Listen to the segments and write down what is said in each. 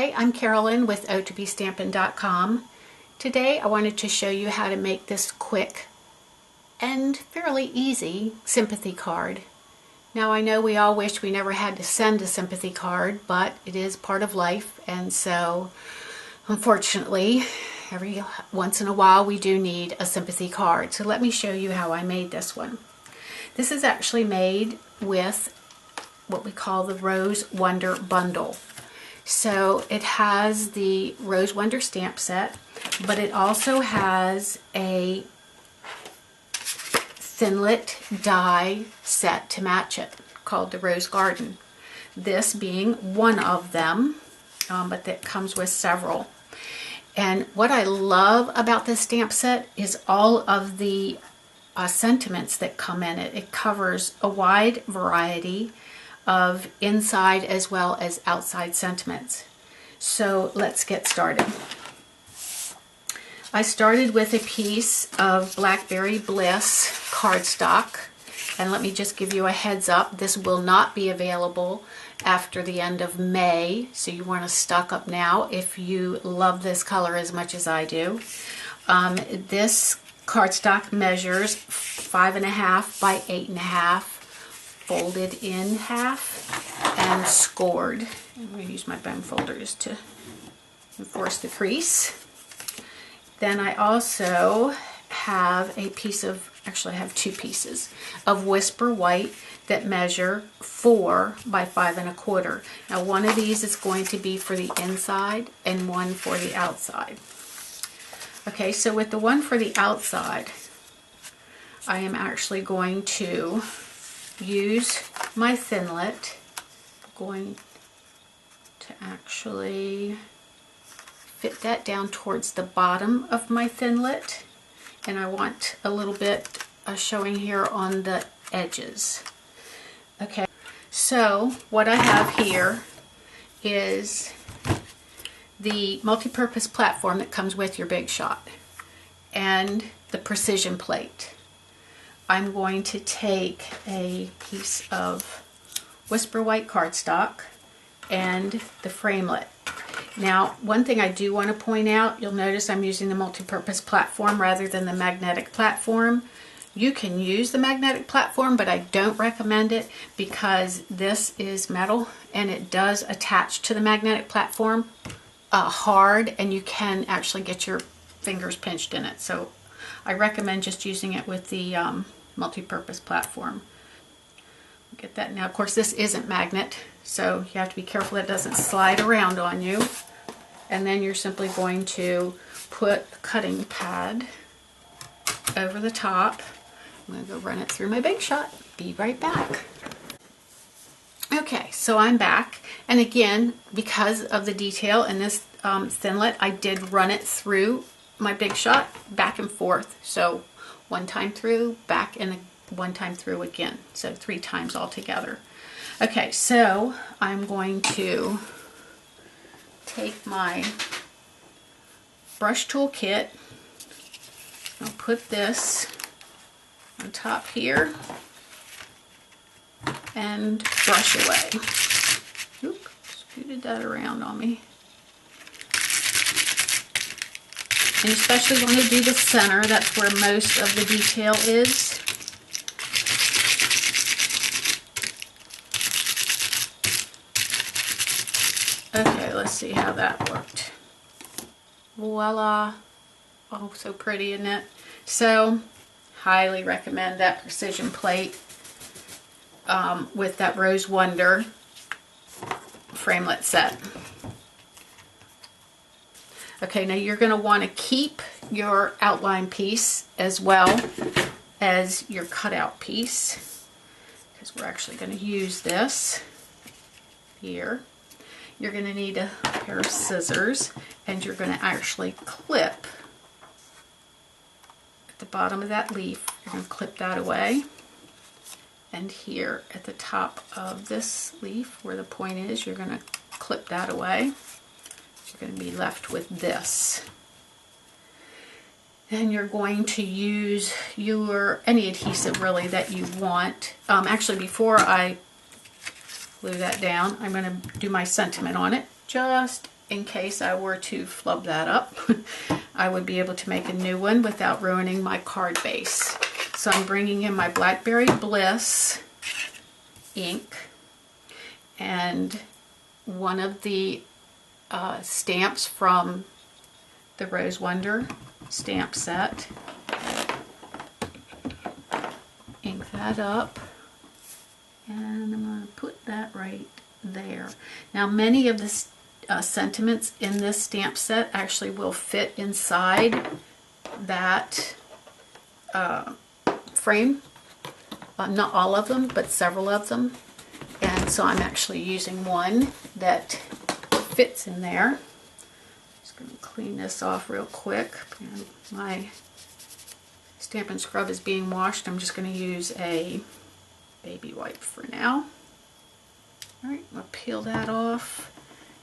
Hi, I'm Carolyn with O2Bstampin.com. Today I wanted to show you how to make this quick and fairly easy sympathy card. Now I know we all wish we never had to send a sympathy card, but it is part of life, and so unfortunately every once in a while we do need a sympathy card. So let me show you how I made this one. This is actually made with what we call the Rose Wonder Bundle. So it has the Rose Wonder stamp set, but it also has a framelit die set to match it called the Rose Garden. This being one of them, but that comes with several. And what I love about this stamp set is all of the sentiments that come in it. It covers a wide variety of inside as well as outside sentiments. So let's get started. I started with a piece of Blackberry Bliss cardstock, and let me just give you a heads up, this will not be available after the end of May, so you want to stock up now if you love this color as much as I do. This cardstock measures 5.5 by 8.5, folded in half and scored. I'm going to use my bone folders to enforce the crease. Then I also have a piece of, actually I have two pieces of Whisper White that measure 4 by 5.25. Now one of these is going to be for the inside and one for the outside. Okay, so with the one for the outside, I am actually going to use my framelit. I'm going to actually fit that down towards the bottom of my framelit, and I want a little bit showing here on the edges. Okay, so what I have here is the multi-purpose platform that comes with your Big Shot and the precision plate. I'm going to take a piece of Whisper White cardstock and the framelit. Now, one thing I do want to point out, you'll notice I'm using the multi-purpose platform rather than the magnetic platform. You can use the magnetic platform, but I don't recommend it because this is metal and it does attach to the magnetic platform hard, and you can actually get your fingers pinched in it. So I recommend just using it with the multi-purpose platform. Get that now. Of course, this isn't magnet, so you have to be careful that it doesn't slide around on you. And then you're simply going to put a cutting pad over the top. I'm going to go run it through my Big Shot. Be right back. Okay, so I'm back, and again, because of the detail in this framelit, I did run it through my Big Shot back and forth. So one time through, back, and one time through again. So 3 times altogether. Okay, so I'm going to take my brush tool kit. I'll put this on top here and brush away. Oop, scooted that around on me. And especially want to do the center, that's where most of the detail is. Okay, let's see how that worked. Voila. Oh, so pretty, isn't it? So, highly recommend that precision plate with that Rose Wonder framelit set. Okay, now you're going to want to keep your outline piece as well as your cutout piece, because we're actually going to use this here. You're going to need a pair of scissors, and you're going to actually clip at the bottom of that leaf. You're going to clip that away. And here at the top of this leaf, where the point is, you're going to clip that away. You're going to be left with this. And you're going to use any adhesive really that you want. Actually, before I glue that down, I'm going to do my sentiment on it just in case I were to flub that up, I would be able to make a new one without ruining my card base. So I'm bringing in my Blackberry Bliss ink and one of the stamps from the Rose Wonder stamp set. Ink that up, and I'm going to put that right there. Now many of the sentiments in this stamp set actually will fit inside that frame. Not all of them, but several of them. And so I'm actually using one that fits in there. Just going to clean this off real quick. And my Stampin' Scrub is being washed. I'm just going to use a baby wipe for now. Alright, I'll peel that off.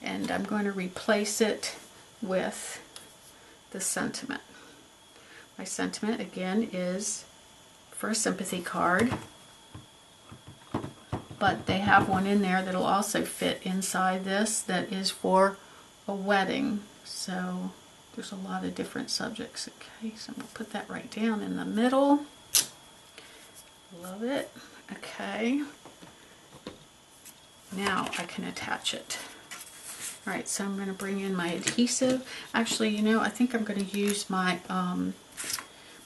And I'm going to replace it with the sentiment. My sentiment again is for a sympathy card, but they have one in there that'll also fit inside this that is for a wedding. So there's a lot of different subjects. Okay, so I'm going to put that right down in the middle. Love it. Okay, now I can attach it. Alright, so I'm going to bring in my adhesive. Actually, you know, I think I'm going to use my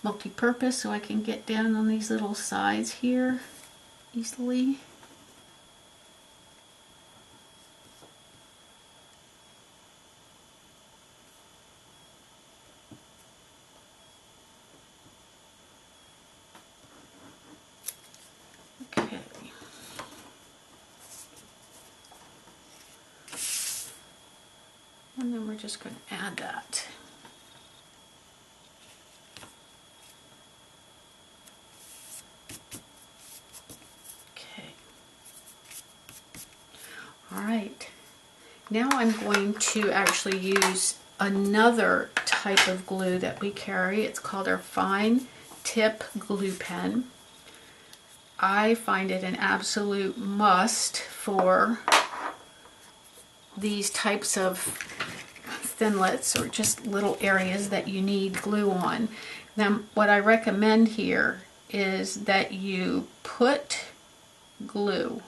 multi-purpose so I can get down on these little sides here easily. Okay. And then we're just going to add that. Okay. All right. Now I'm going to actually use another type of glue that we carry. It's called our fine tip glue pen. I find it an absolute must for these types of thinlits or just little areas that you need glue on. Now what I recommend here is that you put glue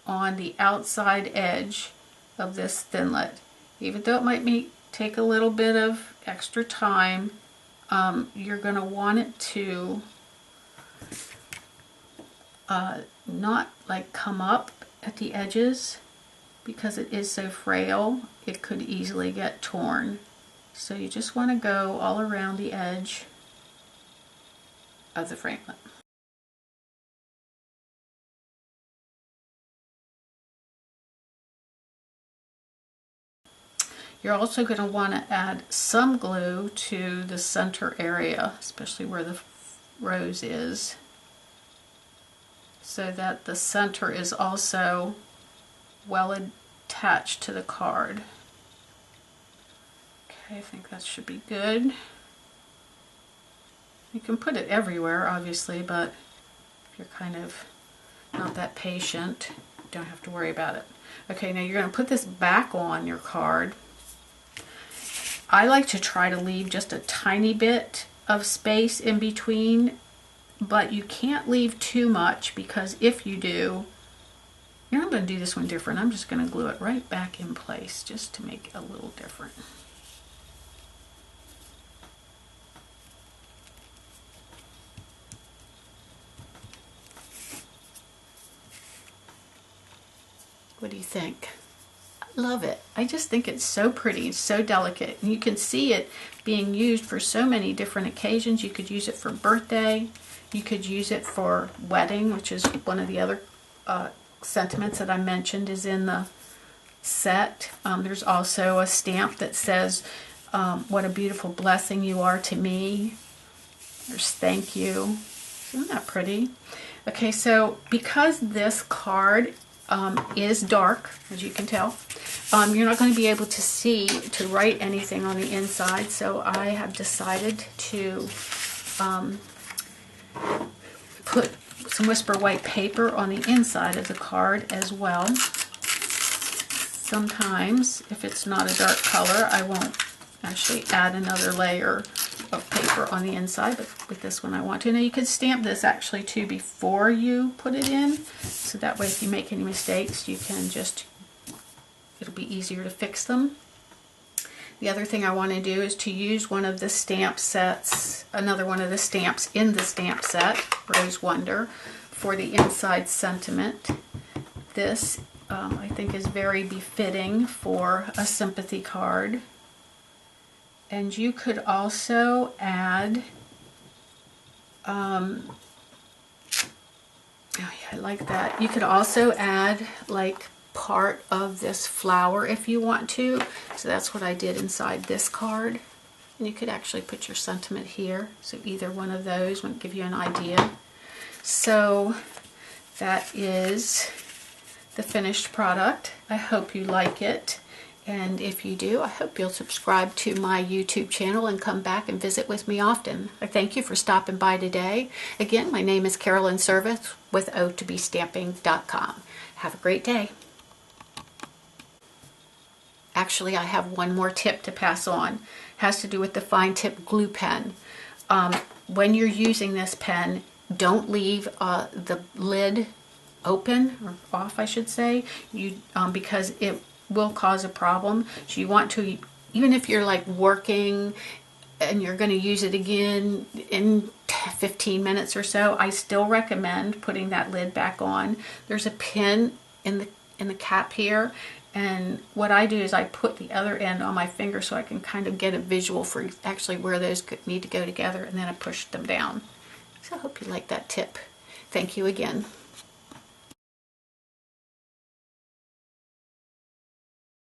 on the outside edge of this thinlet. Even though it might take a little bit of extra time, you're going to want it to not like come up at the edges, because it is so frail, it could easily get torn. So you just want to go all around the edge of the framelit. You're also going to want to add some glue to the center area, especially where the rose is, so that the center is also well attached to the card. Okay, I think that should be good. You can put it everywhere, obviously, but if you're kind of not that patient, you don't have to worry about it. Okay, now you're going to put this back on your card. I like to try to leave just a tiny bit of space in between, but you can't leave too much, because if you do, you know, I'm going to do this one different. I'm just going to glue it right back in place just to make it a little different. What do you think? I love it. I just think it's so pretty, it's so delicate. And you can see it being used for so many different occasions. You could use it for birthday. You could use it for wedding, which is one of the other sentiments that I mentioned is in the set. There's also a stamp that says, what a beautiful blessing you are to me. There's thank you. Isn't that pretty? Okay, so because this card is dark, as you can tell, you're not going to be able to write anything on the inside, so I have decided to put some Whisper white paper on the inside of the card as well. sometimes if it's not a dark color, I won't actually add another layer of paper on the inside, but with this one I want to. Now you could stamp this actually too before you put it in, so that way if you make any mistakes you can just, it'll be easier to fix them. The other thing I want to do is to use one of the stamp sets, another one of the stamps in the stamp set, Rose Wonder, for the inside sentiment. This I think is very befitting for a sympathy card. And you could also add, oh yeah, I like that. You could also add like part of this flower if you want to. So that's what I did inside this card. And you could actually put your sentiment here. So either one of those would give you an idea. So that is the finished product. I hope you like it. And if you do, I hope you'll subscribe to my YouTube channel and come back and visit with me often. I thank you for stopping by today. Again, my name is Carolyn Servith with O2BStamping.com. Have a great day. Actually, I have one more tip to pass on. It has to do with the fine tip glue pen. When you're using this pen, don't leave the lid open, or off I should say, because it will cause a problem. So you want to, even if you're like working and you're going to use it again in 15 minutes or so, I still recommend putting that lid back on. There's a pin in the cap here, and what I do is I put the other end on my finger so I can kind of get a visual for actually where those need to go together, and then I push them down. So I hope you like that tip. Thank you again.